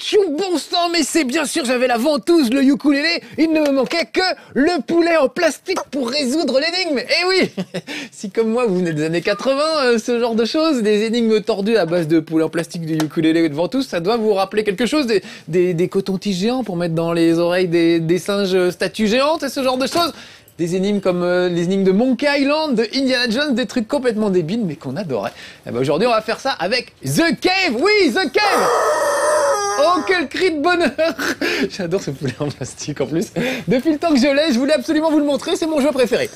tchou, bon sang, mais c'est bien sûr, j'avais la ventouse, le ukulélé, il ne me manquait que le poulet en plastique pour résoudre l'énigme. Eh oui, si comme moi vous venez des années 80, ce genre de choses, des énigmes tordues à base de poulet en plastique, de ukulélé et de ventouse, ça doit vous rappeler quelque chose, des cotons-tiges géants pour mettre dans les oreilles des singes statues géantes et ce genre de choses. Des énigmes comme les énigmes de Monkey Island, de Indiana Jones, des trucs complètement débiles mais qu'on adorait. Et ben aujourd'hui on va faire ça avec The Cave. Oui, The Cave. Oh quel cri de bonheur. J'adore ce poulet en plastique en plus. Depuis le temps que je l'ai, je voulais absolument vous le montrer, c'est mon jeu préféré.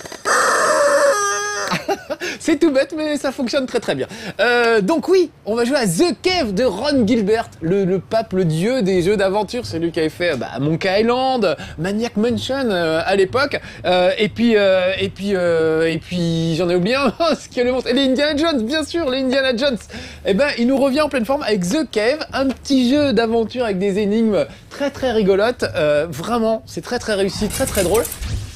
C'est tout bête, mais ça fonctionne très très bien. Donc oui, on va jouer à The Cave de Ron Gilbert, le pape, le dieu des jeux d'aventure. C'est lui qui avait fait Monkey Island, Maniac Mansion à l'époque. Et puis j'en ai oublié un, ce qui est le monstre. Et les Indiana Jones, bien sûr, les Indiana Jones. Et ben, il nous revient en pleine forme avec The Cave, un petit jeu d'aventure avec des énigmes très très rigolotes. Vraiment, c'est très très réussi, très très drôle.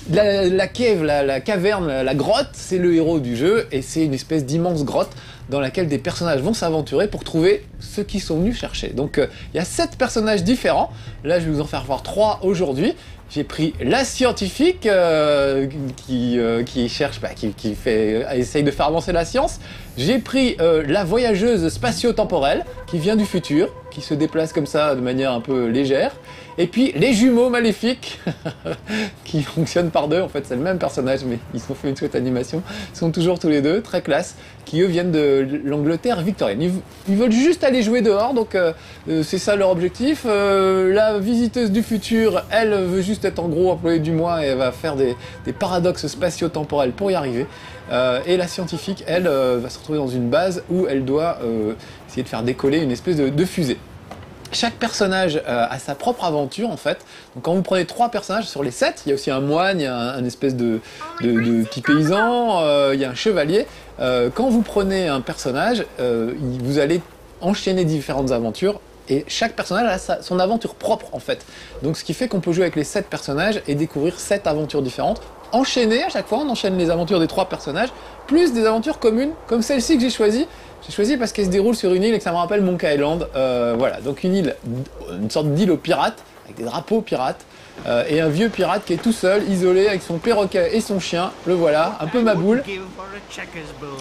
La cave, la caverne, la grotte, c'est le héros du jeu et c'est une espèce d'immense grotte dans laquelle des personnages vont s'aventurer pour trouver ce qu'ils sont venus chercher. Donc il y a 7 personnages différents, là je vais vous en faire voir 3 aujourd'hui. J'ai pris la scientifique qui cherche, essaye de faire avancer la science. J'ai pris la voyageuse spatio-temporelle qui vient du futur, qui se déplace comme ça de manière un peu légère. Et puis les jumeaux maléfiques qui fonctionnent par deux, en fait c'est le même personnage mais ils ont fait une chouette animation, ils sont toujours tous les deux, très classe, qui eux viennent de l'Angleterre victorienne. Ils veulent juste aller jouer dehors, donc c'est ça leur objectif. La visiteuse du futur, elle veut juste être en gros employée du mois et elle va faire des paradoxes spatio-temporels pour y arriver. Et la scientifique, elle, va se retrouver dans une base où elle doit essayer de faire décoller une espèce de fusée. Chaque personnage a sa propre aventure en fait. Donc quand vous prenez 3 personnages sur les 7, il y a aussi un moine, il y a un espèce de petit paysan, il y a un chevalier. Quand vous prenez un personnage, vous allez enchaîner différentes aventures et chaque personnage a son aventure propre en fait. Donc ce qui fait qu'on peut jouer avec les 7 personnages et découvrir 7 aventures différentes. Enchaîner à chaque fois, on enchaîne les aventures des 3 personnages, plus des aventures communes, comme celle-ci que j'ai choisie. J'ai choisi parce qu'elle se déroule sur une île et que ça me rappelle Monkey Island. Voilà, donc une île, une sorte d'île aux pirates, avec des drapeaux pirates, et un vieux pirate qui est tout seul, isolé, avec son perroquet et son chien, le voilà, un peu maboule.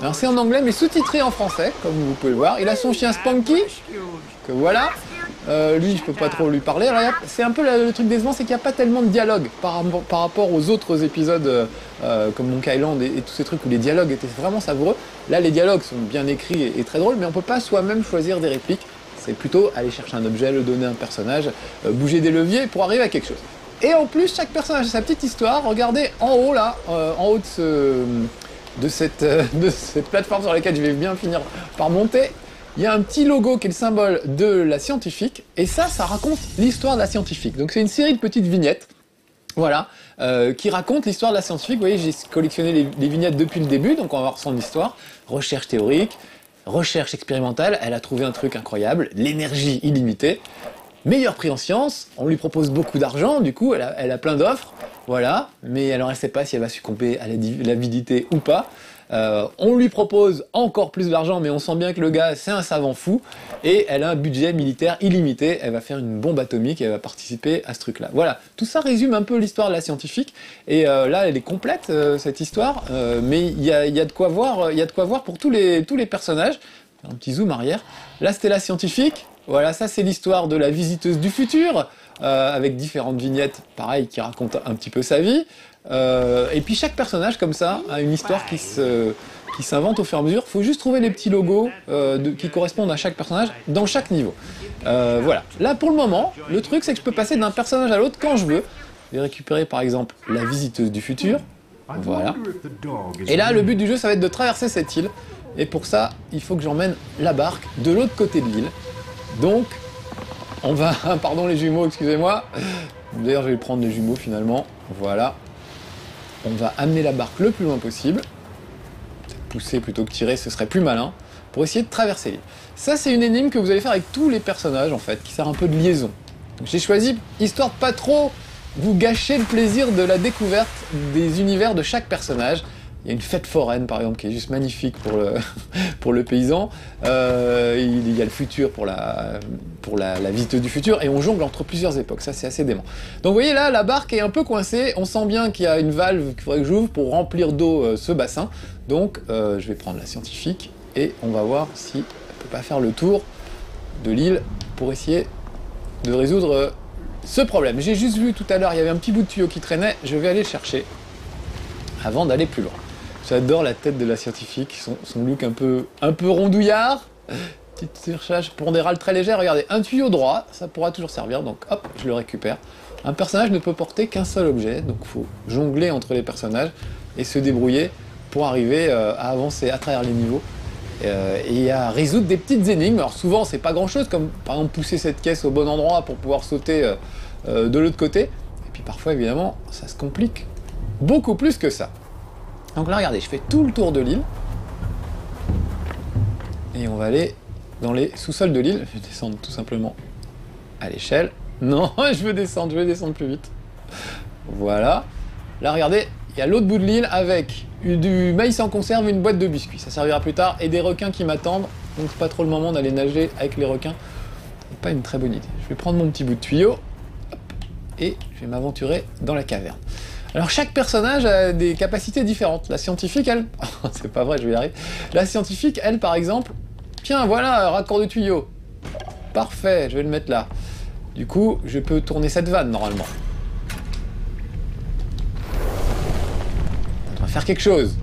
Alors c'est en anglais mais sous-titré en français, comme vous pouvez le voir. Il a son chien Spanky, que voilà. Lui, je peux pas trop lui parler. Alors, c'est un peu le truc décevant, c'est qu'il n'y a pas tellement de dialogue par rapport aux autres épisodes comme Monkey Island et tous ces trucs où les dialogues étaient vraiment savoureux. Là, les dialogues sont bien écrits et très drôles, mais on peut pas soi-même choisir des répliques. C'est plutôt aller chercher un objet, le donner à un personnage, bouger des leviers pour arriver à quelque chose. Et en plus, chaque personnage a sa petite histoire. Regardez en haut là, en haut de cette plateforme sur laquelle je vais bien finir par monter. Il y a un petit logo qui est le symbole de la scientifique, et ça raconte l'histoire de la scientifique. Donc c'est une série de petites vignettes, voilà, qui racontent l'histoire de la scientifique. Vous voyez, j'ai collectionné les vignettes depuis le début, donc on va voir son histoire. Recherche théorique, recherche expérimentale, elle a trouvé un truc incroyable, l'énergie illimitée. Meilleur prix en sciences, on lui propose beaucoup d'argent, du coup elle a plein d'offres, voilà, mais alors elle ne sait pas si elle va succomber à l'avidité ou pas. On lui propose encore plus d'argent, mais on sent bien que le gars c'est un savant fou, et elle a un budget militaire illimité, elle va faire une bombe atomique et elle va participer à ce truc là. Voilà, tout ça résume un peu l'histoire de la scientifique, et là elle est complète cette histoire, mais il y a de quoi voir pour tous les personnages. Un petit zoom arrière, là c'était la scientifique, voilà, ça c'est l'histoire de la visiteuse du futur, avec différentes vignettes, pareil, qui racontent un petit peu sa vie. Et puis chaque personnage comme ça a une histoire qui s'invente au fur et à mesure. Il faut juste trouver les petits logos qui correspondent à chaque personnage dans chaque niveau. Voilà. Là pour le moment, le truc c'est que je peux passer d'un personnage à l'autre quand je veux. Je vais récupérer par exemple la visiteuse du futur. Voilà. Et là le but du jeu ça va être de traverser cette île. Et pour ça, il faut que j'emmène la barque de l'autre côté de l'île. Donc, on va... Pardon les jumeaux, excusez-moi. D'ailleurs, je vais prendre les jumeaux finalement. Voilà. On va amener la barque le plus loin possible. Peut-être pousser plutôt que tirer, ce serait plus malin. Pour essayer de traverser l'île. Ça, c'est une énigme que vous allez faire avec tous les personnages, en fait, qui sert un peu de liaison. Donc j'ai choisi, histoire de pas trop vous gâcher le plaisir de la découverte des univers de chaque personnage. Il y a une fête foraine, par exemple, qui est juste magnifique pour le, pour le paysan. Il y a le futur pour la visite du futur. Et on jongle entre plusieurs époques. Ça, c'est assez dément. Donc, vous voyez là, la barque est un peu coincée. On sent bien qu'il y a une valve qu'il faudrait que j'ouvre pour remplir d'eau ce bassin. Donc, je vais prendre la scientifique et on va voir si elle peut pas faire le tour de l'île pour essayer de résoudre ce problème. J'ai juste vu tout à l'heure, il y avait un petit bout de tuyau qui traînait. Je vais aller le chercher avant d'aller plus loin. J'adore la tête de la scientifique, son look un peu rondouillard. Petite recherche pondérale très légère. Regardez, un tuyau droit, ça pourra toujours servir, donc hop, je le récupère. Un personnage ne peut porter qu'un seul objet, donc il faut jongler entre les personnages et se débrouiller pour arriver à avancer à travers les niveaux et à résoudre des petites énigmes. Alors souvent, c'est pas grand-chose, comme par exemple pousser cette caisse au bon endroit pour pouvoir sauter de l'autre côté. Et puis parfois, évidemment, ça se complique beaucoup plus que ça. Donc là, regardez, je fais tout le tour de l'île. Et on va aller dans les sous-sols de l'île. Je vais descendre tout simplement à l'échelle. Non, je veux descendre plus vite. Voilà. Là, regardez, il y a l'autre bout de l'île avec du maïs en conserve et une boîte de biscuits. Ça servira plus tard. Et des requins qui m'attendent. Donc c'est pas trop le moment d'aller nager avec les requins. C'est pas une très bonne idée. Je vais prendre mon petit bout de tuyau. Hop, et je vais m'aventurer dans la caverne. Alors chaque personnage a des capacités différentes. La scientifique, elle... c'est pas vrai, je vais y arriver. La scientifique, elle, par exemple... Tiens, voilà, raccord de tuyau. Parfait, je vais le mettre là. Du coup, je peux tourner cette vanne, normalement. On va faire quelque chose.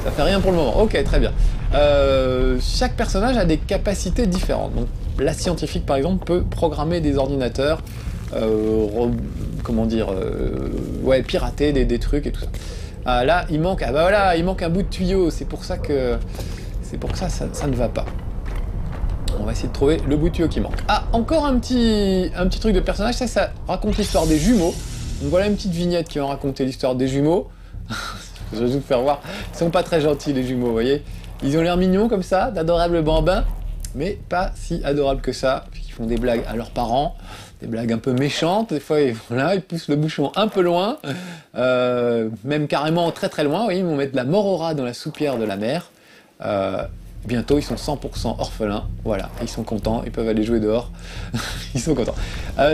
Ça fait rien pour le moment. Ok, très bien. Chaque personnage a des capacités différentes. Donc, la scientifique, par exemple, peut programmer des ordinateurs... comment dire, ouais, pirater des trucs et tout ça. Ah, là, il manque, ah bah voilà, il manque un bout de tuyau, c'est pour ça que ça ne va pas. On va essayer de trouver le bout de tuyau qui manque. Ah, encore un petit truc de personnage, ça raconte l'histoire des jumeaux. Donc voilà une petite vignette qui va raconter l'histoire des jumeaux. Je vais vous faire voir, ils sont pas très gentils les jumeaux, vous voyez. Ils ont l'air mignons comme ça, d'adorables bambins, mais pas si adorables que ça, puisqu'ils font des blagues à leurs parents. Des blagues un peu méchantes, des fois voilà, ils poussent le bouchon un peu loin, même carrément très très loin, oui, ils vont mettre la mort au rat dans la soupière de la mer. Bientôt ils sont 100% orphelins, voilà, ils sont contents, ils peuvent aller jouer dehors, ils sont contents.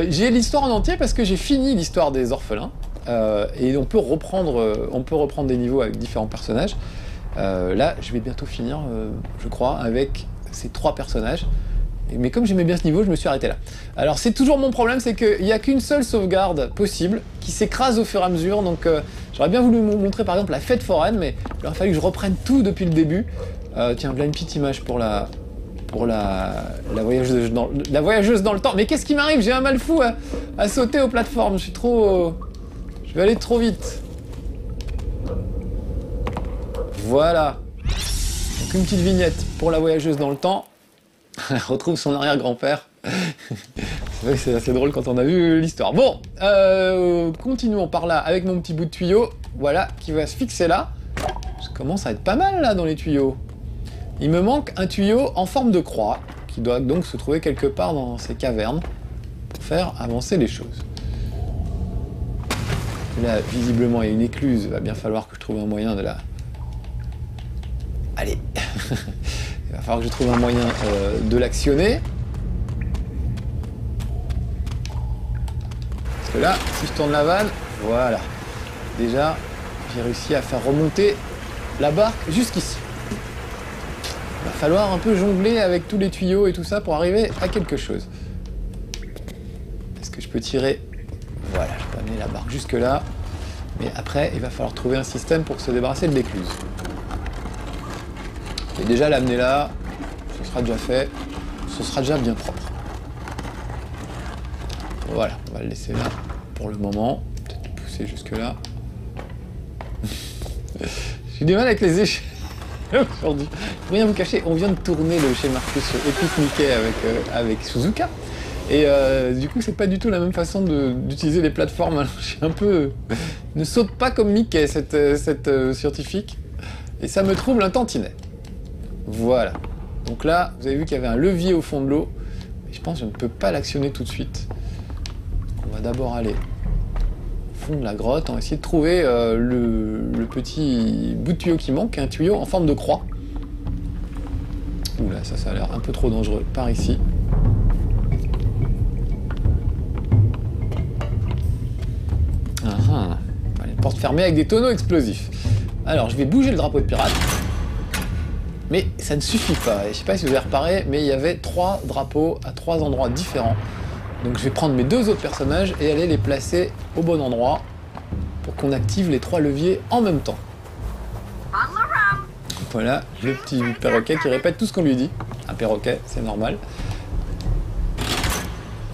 J'ai l'histoire en entier parce que j'ai fini l'histoire des orphelins, et on peut reprendre des niveaux avec différents personnages. Là, je vais bientôt finir, je crois, avec ces 3 personnages. Mais comme j'aimais bien ce niveau, je me suis arrêté là. Alors c'est toujours mon problème, c'est qu'il n'y a qu'une seule sauvegarde possible, qui s'écrase au fur et à mesure, donc j'aurais bien voulu vous montrer par exemple la fête foraine, mais il aurait fallu que je reprenne tout depuis le début. Tiens, voilà une petite image pour la voyageuse dans le temps. Mais qu'est-ce qui m'arrive? J'ai un mal fou à sauter aux plateformes, je vais aller trop vite. Voilà. Donc une petite vignette pour la voyageuse dans le temps. Elle retrouve son arrière-grand-père. C'est vrai que c'est assez drôle quand on a vu l'histoire. Bon, continuons par là avec mon petit bout de tuyau. Voilà, qui va se fixer là. Ça commence à être pas mal là dans les tuyaux. Il me manque un tuyau en forme de croix, qui doit donc se trouver quelque part dans ces cavernes, pour faire avancer les choses. Et là, visiblement, il y a une écluse. Il va bien falloir que je trouve un moyen de la... Allez. Il va falloir que je trouve un moyen de l'actionner. Parce que là, si je tourne la vanne, voilà. Déjà, j'ai réussi à faire remonter la barque jusqu'ici. Il va falloir un peu jongler avec tous les tuyaux et tout ça pour arriver à quelque chose. Est-ce que je peux tirer? Voilà, je peux amener la barque jusque là. Mais après, il va falloir trouver un système pour se débarrasser de l'écluse. Et déjà l'amener là, ce sera déjà fait, ce sera déjà bien propre. Voilà, on va le laisser là pour le moment. Peut-être le pousser jusque là. J'ai du mal avec les échelles aujourd'hui. Pour rien vous cacher, on vient de tourner le chez Marcus Epic Mickey avec Suzuka. Et du coup, c'est pas du tout la même façon d'utiliser les plateformes. Alors, je suis un peu... ne saute pas comme Mickey, cette scientifique. Et ça me trouble un tantinet. Voilà. Donc là, vous avez vu qu'il y avait un levier au fond de l'eau. Je pense que je ne peux pas l'actionner tout de suite. On va d'abord aller au fond de la grotte. On va essayer de trouver le petit bout de tuyau qui manque, un tuyau en forme de croix. Oula, ça a l'air un peu trop dangereux. Par ici. Une porte fermée avec des tonneaux explosifs. Alors, je vais bouger le drapeau de pirate. Mais ça ne suffit pas. Et je sais pas si vous avez reparé, mais il y avait 3 drapeaux à 3 endroits différents. Donc je vais prendre mes 2 autres personnages et aller les placer au bon endroit pour qu'on active les 3 leviers en même temps. Voilà, le petit perroquet qui répète tout ce qu'on lui dit. Un perroquet, c'est normal.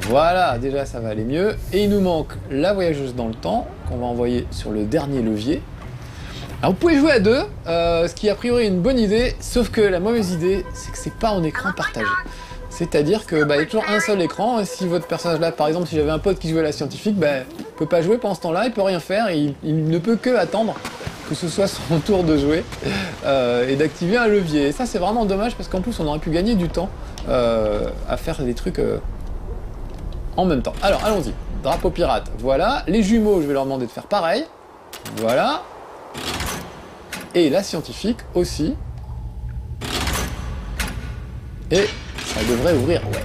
Voilà, déjà ça va aller mieux. Et il nous manque la voyageuse dans le temps, qu'on va envoyer sur le dernier levier. Alors vous pouvez jouer à 2, ce qui a priori est une bonne idée, sauf que la mauvaise idée, c'est que c'est pas en écran partagé. C'est-à-dire que il y a toujours un seul écran, et si votre personnage là, par exemple, si j'avais un pote qui jouait à la scientifique, il peut pas jouer pendant ce temps-là, il peut rien faire, et il ne peut que attendre que ce soit son tour de jouer et d'activer un levier. Et ça c'est vraiment dommage parce qu'en plus on aurait pu gagner du temps à faire des trucs en même temps. Alors allons-y, drapeau pirate, voilà. Les jumeaux, je vais leur demander de faire pareil, voilà. Et la scientifique aussi. Et ça devrait ouvrir, ouais.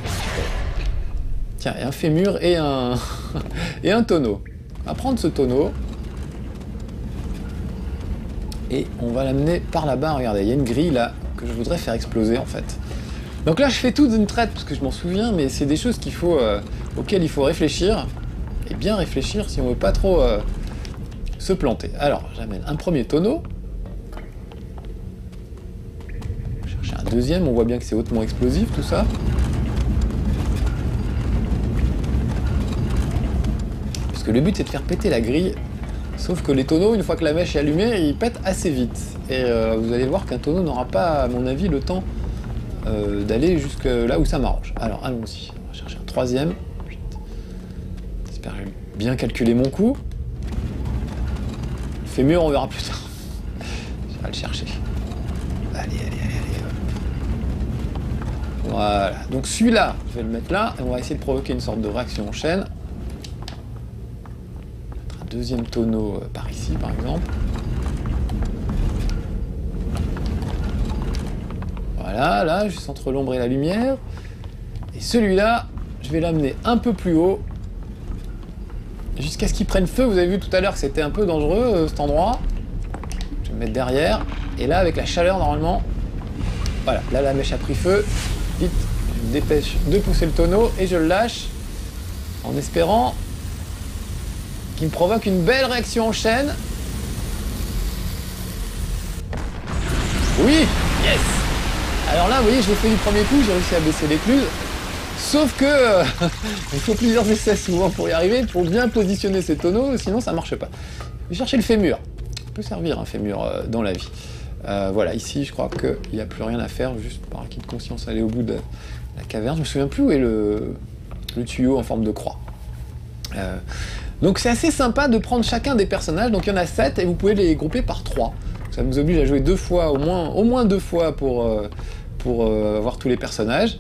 Tiens, et un fémur et un et un tonneau. On va prendre ce tonneau. Et on va l'amener par là-bas, regardez, il y a une grille là que je voudrais faire exploser en fait. Donc là je fais tout d'une traite parce que je m'en souviens, mais c'est des choses qu'il faut, auxquelles il faut réfléchir, et bien réfléchir si on veut pas trop se planter. Alors j'amène un premier tonneau. Chercher un deuxième, on voit bien que c'est hautement explosif tout ça. Parce que le but c'est de faire péter la grille. Sauf que les tonneaux, une fois que la mèche est allumée, ils pètent assez vite. Et vous allez voir qu'un tonneau n'aura pas, à mon avis, le temps d'aller jusque là où ça m'arrange. Alors, allons-y. On va chercher un troisième. J'espère que j'ai bien calculé mon coup. Le fémur, on verra plus tard. Je vais le chercher. Allez. Voilà. Donc celui-là, je vais le mettre là. Et on va essayer de provoquer une sorte de réaction en chaîne. Deuxième tonneau par ici, par exemple. Voilà, là, juste entre l'ombre et la lumière. Et celui-là, je vais l'amener un peu plus haut, jusqu'à ce qu'il prenne feu. Vous avez vu tout à l'heure que c'était un peu dangereux, cet endroit. Je vais me mettre derrière. Et là, avec la chaleur, normalement, voilà, là, la mèche a pris feu. Vite, je me dépêche de pousser le tonneau et je le lâche, en espérant qui me provoque une belle réaction en chaîne. Oui, yes. Alors là, vous voyez, je l'ai fait du premier coup, j'ai réussi à baisser l'écluse. Sauf que il faut plusieurs essais souvent pour y arriver, pour bien positionner ces tonneaux, sinon ça marche pas. Je vais chercher le fémur. Ça peut servir un fémur dans la vie. Voilà, ici, je crois qu'il n'y a plus rien à faire, juste par acquis de conscience, aller au bout de la caverne. Je me souviens plus où est le tuyau en forme de croix. Donc c'est assez sympa de prendre chacun des personnages, donc il y en a 7 et vous pouvez les grouper par 3. Ça nous oblige à jouer 2 fois, au moins 2 fois pour avoir tous les personnages.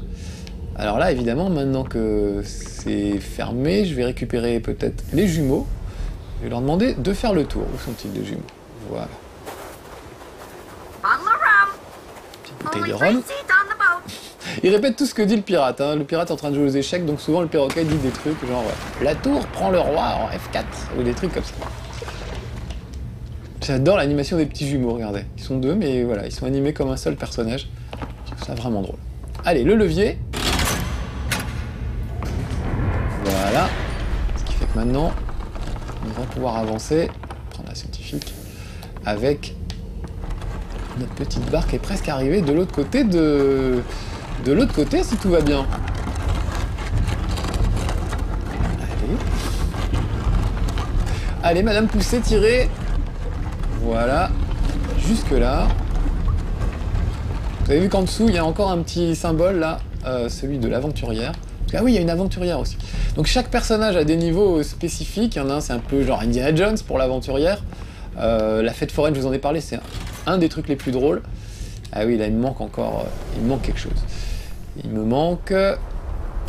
Alors là évidemment, maintenant que c'est fermé, je vais récupérer peut-être les jumeaux. Je vais leur demander de faire le tour. Où sont-ils les jumeaux? Voilà. Petite bouteille de rhum. Il répète tout ce que dit le pirate, hein. Le pirate est en train de jouer aux échecs, donc souvent le perroquet dit des trucs genre la tour prend le roi en F4 ou des trucs comme ça. J'adore l'animation des petits jumeaux, regardez. Ils sont 2, mais voilà, ils sont animés comme un seul personnage. Je trouve ça vraiment drôle. Allez, le levier. Voilà. Ce qui fait que maintenant, on va pouvoir avancer, prendre la scientifique, avec notre petite barque est presque arrivée de l'autre côté de l'autre côté, si tout va bien. Allez, madame, poussez, tirez. Voilà. Jusque là. Vous avez vu qu'en dessous, il y a encore un petit symbole, là. Celui de l'aventurière. Ah oui, il y a une aventurière aussi. Donc chaque personnage a des niveaux spécifiques. Il y en a un, c'est un peu genre Indiana Jones pour l'aventurière. La fête foraine, je vous en ai parlé, c'est un des trucs les plus drôles. Ah oui, là, il me manque encore... il me manque quelque chose. Il me manque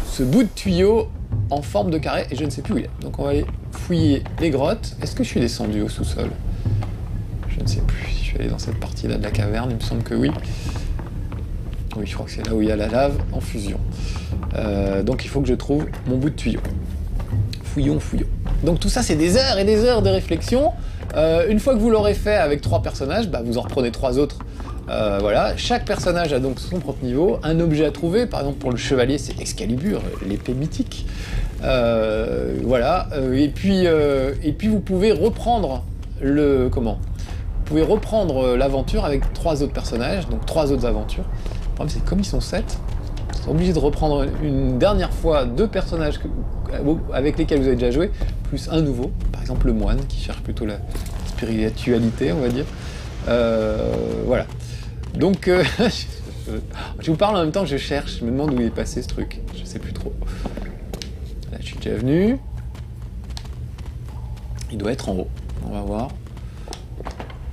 ce bout de tuyau en forme de carré et je ne sais plus où il est. Donc on va aller fouiller fouiller les grottes. Est-ce que je suis descendu au sous-sol? Je ne sais plus si je suis allé dans cette partie-là de la caverne, il me semble que oui. Oui, je crois que c'est là où il y a la lave en fusion. Donc il faut que je trouve mon bout de tuyau. Fouillons. Donc tout ça, c'est des heures et des heures de réflexion. Une fois que vous l'aurez fait avec 3 personnages, bah, vous en reprenez 3 autres. Voilà, chaque personnage a donc son propre niveau, un objet à trouver, par exemple pour le chevalier c'est Excalibur, l'épée mythique. Voilà, et puis vous pouvez reprendre vous pouvez reprendre l'aventure avec 3 autres personnages, donc 3 autres aventures. Le problème c'est que comme ils sont 7, vous êtes obligé de reprendre une dernière fois 2 personnages avec lesquels vous avez déjà joué, plus un nouveau, par exemple le moine qui cherche plutôt la spiritualité, on va dire. Voilà. Donc, je vous parle en même temps, je cherche, je me demande où il est passé ce truc, je sais plus trop. Là, je suis déjà venu. Il doit être en haut, on va voir.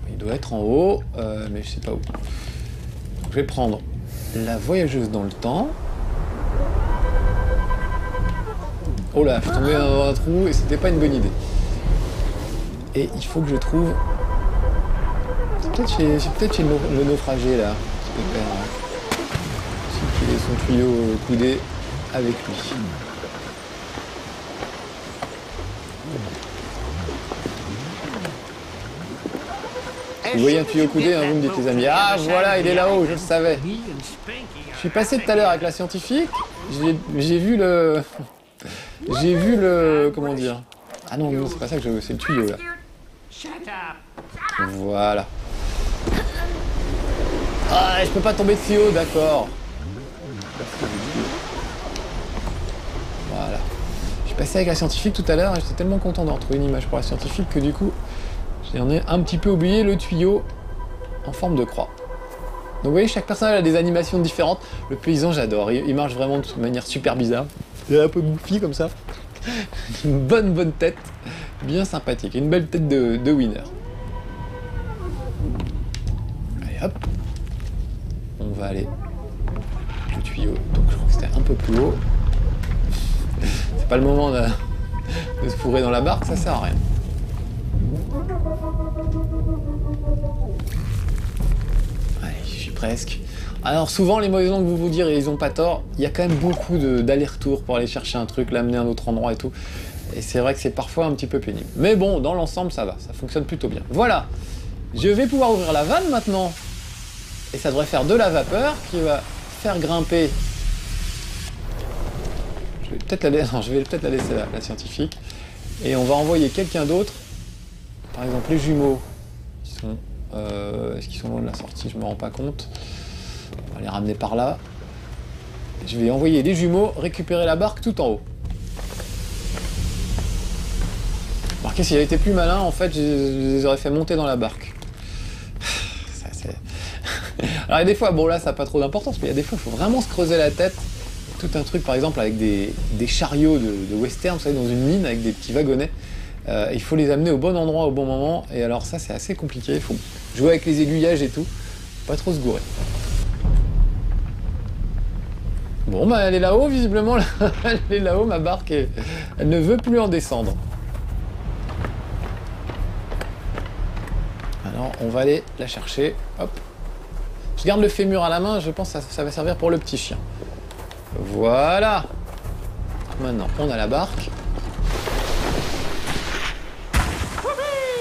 Il doit être en haut, mais je sais pas où. Donc, je vais prendre la voyageuse dans le temps. Oh là, je suis tombé dans un trou et c'était pas une bonne idée. Et il faut que je trouve... C'est peut-être chez le naufragé là, petit pépère. Celui qui a son tuyau coudé avec lui. Vous voyez un tuyau coudé, hein, vous me dites les amis. Ah voilà, il est là-haut, je le savais. Je suis passé tout à l'heure avec la scientifique, j'ai vu le... Comment dire? Ah non, non c'est pas ça que je veux, c'est le tuyau là. Voilà. Ah, je peux pas tomber de si haut, d'accord. Voilà. Je suis passé avec la scientifique tout à l'heure et j'étais tellement content de retrouver une image pour la scientifique que du coup, j'en ai un petit peu oublié le tuyau en forme de croix. Donc vous voyez, chaque personnage a des animations différentes. Le paysan, j'adore. Il marche vraiment de manière super bizarre. Il est un peu bouffi comme ça. Une bonne tête. Bien sympathique. Une belle tête de winner. Allez hop. On va aller le tuyau. Donc je crois que c'était un peu plus haut. C'est pas le moment de se fourrer dans la barque, ça sert à rien. Allez, j'y suis presque. Alors souvent les mauvaises langues vous vous direz, ils ont pas tort, il y a quand même beaucoup d'allers-retours pour aller chercher un truc, l'amener à un autre endroit et tout. Et c'est vrai que c'est parfois un petit peu pénible. Mais bon, dans l'ensemble ça va, ça fonctionne plutôt bien. Voilà, je vais pouvoir ouvrir la vanne maintenant. Et ça devrait faire de la vapeur qui va faire grimper... Je vais peut-être la laisser là, la scientifique. Et on va envoyer quelqu'un d'autre. Par exemple les jumeaux. Est-ce qu'ils sont loin de la sortie? Je me rends pas compte. On va les ramener par là. Je vais envoyer les jumeaux récupérer la barque tout en haut. Remarquez, s'il avait été plus malin, en fait, je les aurais fait monter dans la barque. Ça, c'est... Alors, il y a des fois, bon là, ça n'a pas trop d'importance, mais il y a des fois, il faut vraiment se creuser la tête. Tout un truc, par exemple, avec des chariots de western, vous savez, dans une mine, avec des petits wagonnets. Il faut les amener au bon endroit, au bon moment. Et alors, ça, c'est assez compliqué. Il faut jouer avec les aiguillages et tout. Pas trop se gourer. Bon, bah, elle est là-haut, visiblement. Elle est là-haut, ma barque. Et elle ne veut plus en descendre. Alors, on va aller la chercher. Hop. Je garde le fémur à la main. Je pense que ça va servir pour le petit chien. Voilà. Maintenant, on a la barque.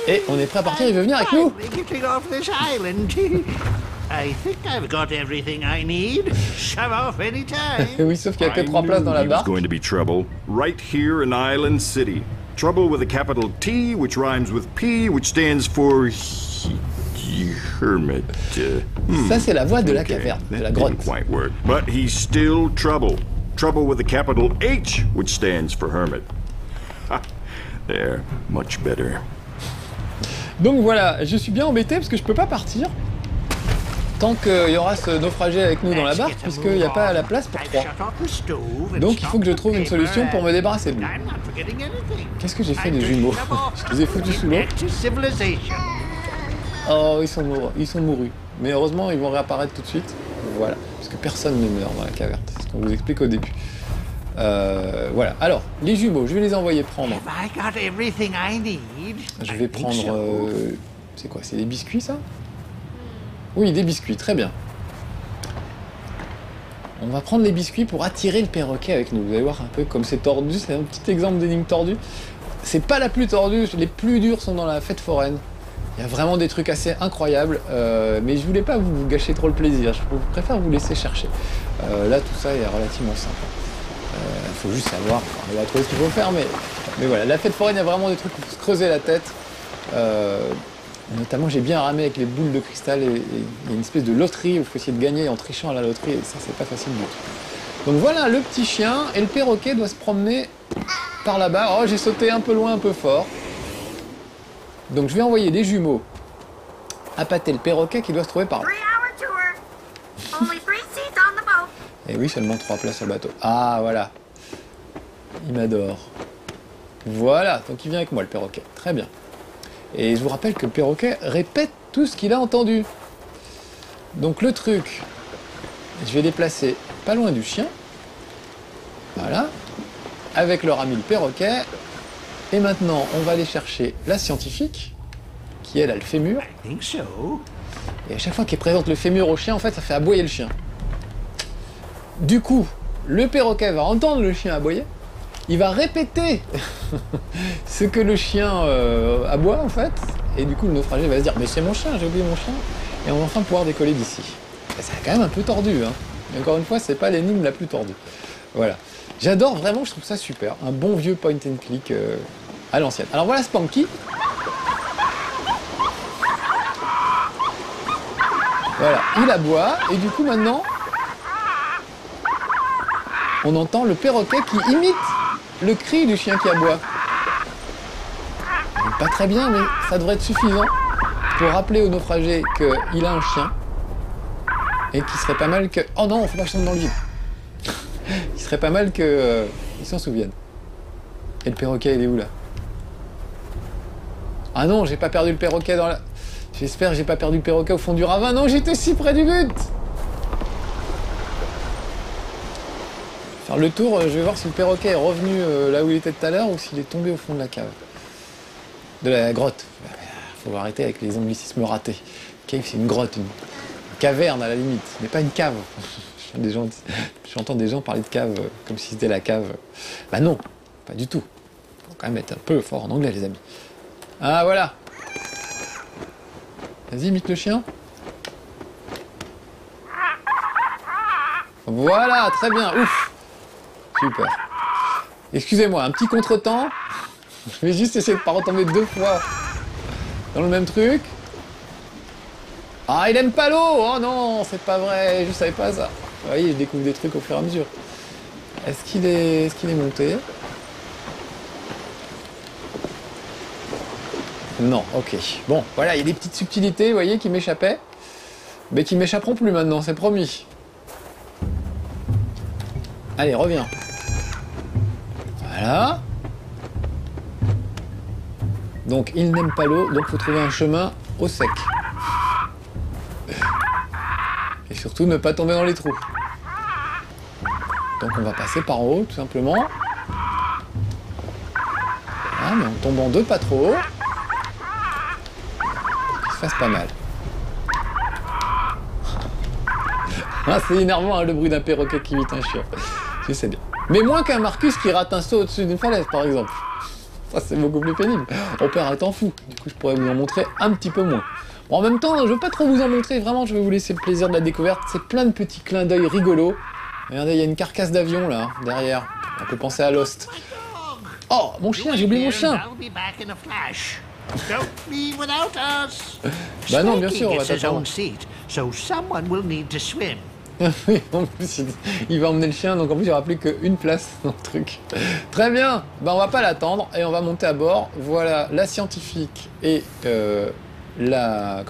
Et on est prêt à partir, il veut venir avec nous. Oui, sauf qu'il n'y a que 3 places dans la barque. Going to be trouble right here in Island City. Trouble with a capital T, which rhymes with P, which stands for hermit. Ça, c'est la voix de la caverne, de la grotte. Quite work, but he's still trouble. Trouble with a capital H, which stands for hermit. There, much better. Donc voilà, je suis bien embêté parce que je peux pas partir tant qu'il y aura ce naufragé avec nous dans la barque, puisqu'il n'y a pas la place pour 3. Donc il faut que je trouve une solution pour me débarrasser de lui. Qu'est-ce que j'ai fait des jumeaux? Je les ai foutus sous l'eau. Oh, ils sont mourus. Mais heureusement, ils vont réapparaître tout de suite. Voilà, parce que personne ne meurt dans la caverne. C'est ce qu'on vous explique au début. Voilà. Alors, les jumeaux, je vais les envoyer prendre. Have I got everything I need? Je vais prendre... c'est quoi? C'est des biscuits, ça? Oui, des biscuits, très bien. On va prendre les biscuits pour attirer le perroquet avec nous. Vous allez voir un peu comme c'est tordu, c'est un petit exemple d'énigme tordue. C'est pas la plus tordue, les plus dures sont dans la fête foraine. Il y a vraiment des trucs assez incroyables, mais je voulais pas vous gâcher trop le plaisir, je préfère vous laisser chercher. Là, tout ça est relativement simple. Il faut juste savoir, on va trouver ce qu'il faut faire, mais voilà, la fête foraine, il y a vraiment des trucs où il faut se creuser la tête. Notamment, j'ai bien ramé avec les boules de cristal et il y a une espèce de loterie où il faut essayer de gagner en trichant à la loterie, et ça, c'est pas facile du tout. Donc voilà, le petit chien, et le perroquet doit se promener par là-bas. Oh, j'ai sauté un peu loin, un peu fort. Donc je vais envoyer des jumeaux appâter le perroquet qui doit se trouver par là. Et oui, seulement 3 places au bateau. Ah, voilà. Il m'adore. Voilà, donc il vient avec moi, le perroquet. Très bien. Et je vous rappelle que le perroquet répète tout ce qu'il a entendu. Donc le truc, je vais les placer pas loin du chien. Voilà. Avec leur ami le perroquet. Et maintenant, on va aller chercher la scientifique, qui elle a le fémur. I think so. Et à chaque fois qu'elle présente le fémur au chien, en fait, ça fait aboyer le chien. Du coup, le perroquet va entendre le chien aboyer. Il va répéter ce que le chien aboie, en fait. Et du coup, le naufragé va se dire « Mais c'est mon chien, j'ai oublié mon chien !» Et on va enfin pouvoir décoller d'ici. C'est quand même un peu tordu, hein. Et encore une fois, c'est pas l'énigme la plus tordue. Voilà. J'adore vraiment, je trouve ça super. Un bon vieux point and click à l'ancienne. Alors voilà Spanky. Voilà, il aboie. Et du coup, maintenant, on entend le perroquet qui imite le cri du chien qui aboie. Donc, pas très bien, mais ça devrait être suffisant pour rappeler au naufragé qu'il a un chien. Et qu'il serait pas mal que... Oh non, faut pas que je tombe dans le vide. Il serait pas mal que ils s'en souviennent. Et le perroquet, il est où là? Ah non, j'ai pas perdu le perroquet dans la... J'espère que j'ai pas perdu le perroquet au fond du ravin. Non, j'étais si près du but. Faire le tour, je vais voir si le perroquet est revenu là où il était tout à l'heure ou s'il est tombé au fond de la cave. De la grotte. Faut arrêter avec les anglicismes ratés. Cave, c'est une grotte, une caverne à la limite, mais pas une cave. J'entends des gens parler de cave comme si c'était la cave. Bah non, pas du tout. Faut quand même être un peu fort en anglais, les amis. Ah, voilà. Vas-y, imite le chien. Voilà, très bien, ouf. Super. Excusez-moi, un petit contretemps. Je vais juste essayer de ne pas retomber 2 fois dans le même truc. Ah, il aime pas l'eau. Oh non, c'est pas vrai, je savais pas ça. Vous voyez, je découvre des trucs au fur et à mesure. Est-ce qu'il est monté? Non, ok. Bon, voilà, il y a des petites subtilités, vous voyez, qui m'échappaient. Mais qui m'échapperont plus maintenant, c'est promis. Allez, reviens. Voilà. Donc, il n'aime pas l'eau, donc il faut trouver un chemin au sec. Et surtout, ne pas tomber dans les trous. Donc, on va passer par en haut, tout simplement. Voilà, mais en tombant de pas trop haut. Qu'il se fasse pas mal. Ah, c'est énervant, hein, le bruit d'un perroquet qui imite un chien. Je sais bien. Mais moins qu'un Marcus qui rate un saut au-dessus d'une falaise, par exemple. Ça, c'est beaucoup plus pénible. On perd un temps fou. Du coup, je pourrais vous en montrer un petit peu moins. Bon, en même temps, je veux pas trop vous en montrer. Vraiment, je vais vous laisser le plaisir de la découverte. C'est plein de petits clins d'œil rigolos. Regardez, il y a une carcasse d'avion, là, derrière. On peut penser à Lost. Oh, mon chien, j'ai oublié mon chien. Bah non, bien sûr, on va t'attendre. Oui, en plus, il va emmener le chien, donc en plus, il n'y aura plus qu'une place dans le truc. Très bien, bah, on va pas l'attendre et on va monter à bord. Voilà la scientifique et la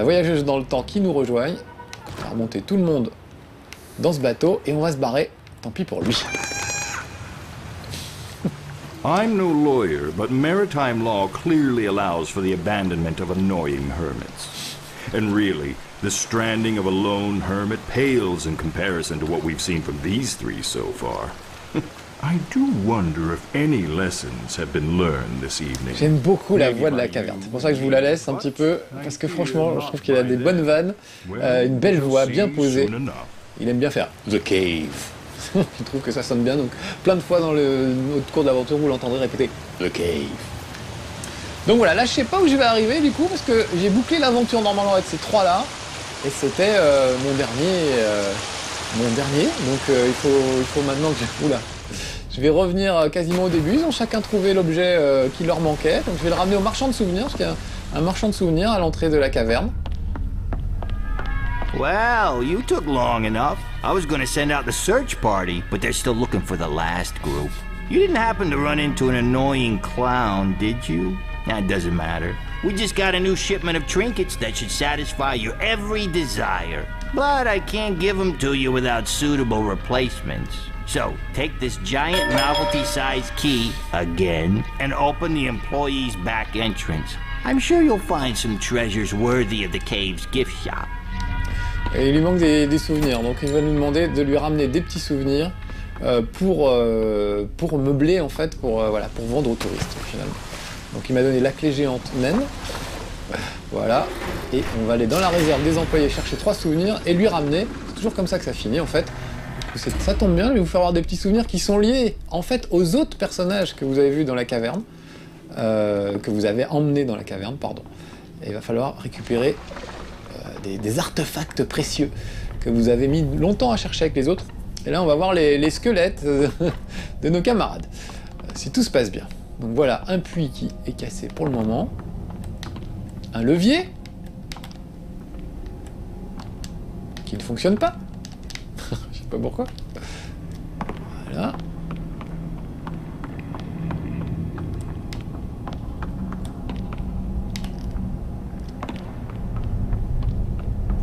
voyageuse dans le temps qui nous rejoignent. On va remonter tout le monde dans ce bateau et on va se barrer. Tant pis pour lui. I'm no lawyer, but maritime law clearly allows for the abandonment of annoying hermits. And really, the stranding of a lone hermit pales in comparison to what we've seen from these three so far. I do wonder if any lessons have been learned this evening. J'aime beaucoup la voix de la caverne. C'est pour ça que je vous la laisse un petit peu, parce que franchement, je trouve qu'il a des bonnes vannes, une belle voix, bien posée. Il aime bien faire The Cave. Je trouve que ça sonne bien, donc plein de fois dans notre cours d'aventure, vous l'entendrez répéter The Cave. Donc voilà, là je sais pas où je vais arriver du coup, parce que j'ai bouclé l'aventure normalement avec ces trois-là, et c'était mon dernier, donc il faut maintenant que je vais revenir quasiment au début. Ils ont chacun trouvé l'objet qui leur manquait. Donc je vais le ramener au marchand de souvenirs, parce qu'il y a un marchand de souvenirs à l'entrée de la caverne. Well, you took long enough. I was gonna send out the search party, but they're still looking for the last group. You didn't happen to run into an annoying clown, did you? That doesn't matter. We just got a new shipment of trinkets that should satisfy your every desire. But I can't give them to you without suitable replacements. So, take this giant novelty-sized key, again, and open the employee's back entrance. I'm sure you'll find some treasures worthy of the cave's gift shop. Et il lui manque des souvenirs, donc il va nous demander de lui ramener des petits souvenirs pour meubler en fait, pour vendre aux touristes finalement. Donc il m'a donné la clé géante naine, voilà, et on va aller dans la réserve des employés chercher 3 souvenirs et lui ramener, c'est toujours comme ça que ça finit en fait. Ça tombe bien, je vais vous faire voir des petits souvenirs qui sont liés en fait aux autres personnages que vous avez vus dans la caverne, que vous avez emmenés dans la caverne, pardon. Et il va falloir récupérer des artefacts précieux que vous avez mis longtemps à chercher avec les autres. Et là on va voir les squelettes de nos camarades, si tout se passe bien. Donc voilà, un puits qui est cassé pour le moment, un levier qui ne fonctionne pas. Je sais pas pourquoi. Voilà.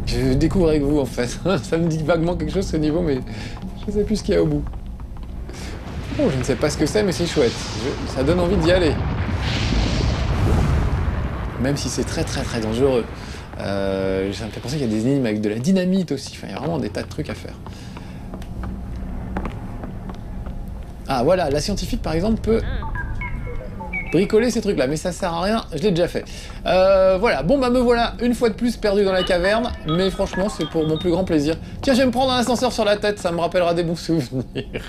Je découvre avec vous en fait. Ça me dit vaguement quelque chose ce niveau, mais je sais plus ce qu'il y a au bout. Oh, je ne sais pas ce que c'est, mais c'est chouette. Ça donne envie d'y aller. Même si c'est très très très dangereux. Ça me fait penser qu'il y a des énigmes avec de la dynamite aussi. Enfin, il y a vraiment des tas de trucs à faire. Ah voilà, la scientifique par exemple peut bricoler ces trucs là, mais ça sert à rien, je l'ai déjà fait. Voilà, bon bah me voilà une fois de plus perdu dans la caverne, mais franchement c'est pour mon plus grand plaisir. Tiens, je vais me prendre un ascenseur sur la tête, ça me rappellera des bons souvenirs.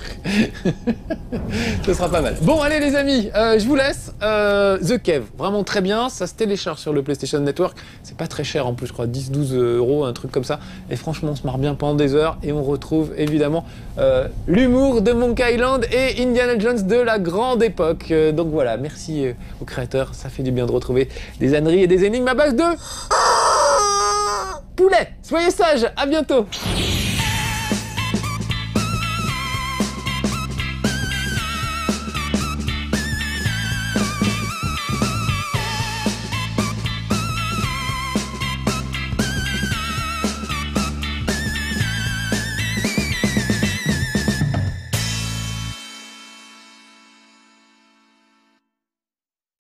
Ce sera pas mal. Bon allez les amis, je vous laisse. The Cave, vraiment très bien, ça se télécharge sur le PlayStation Network, c'est pas très cher en plus, je crois 10-12 €, un truc comme ça, et franchement on se marre bien pendant des heures, et on retrouve évidemment l'humour de Monkey Island et Indiana Jones de la grande époque. Donc voilà, merci aux créateurs, ça fait du bien de retrouver des âneries et des énigmes à base de poulet. Soyez sages, à bientôt.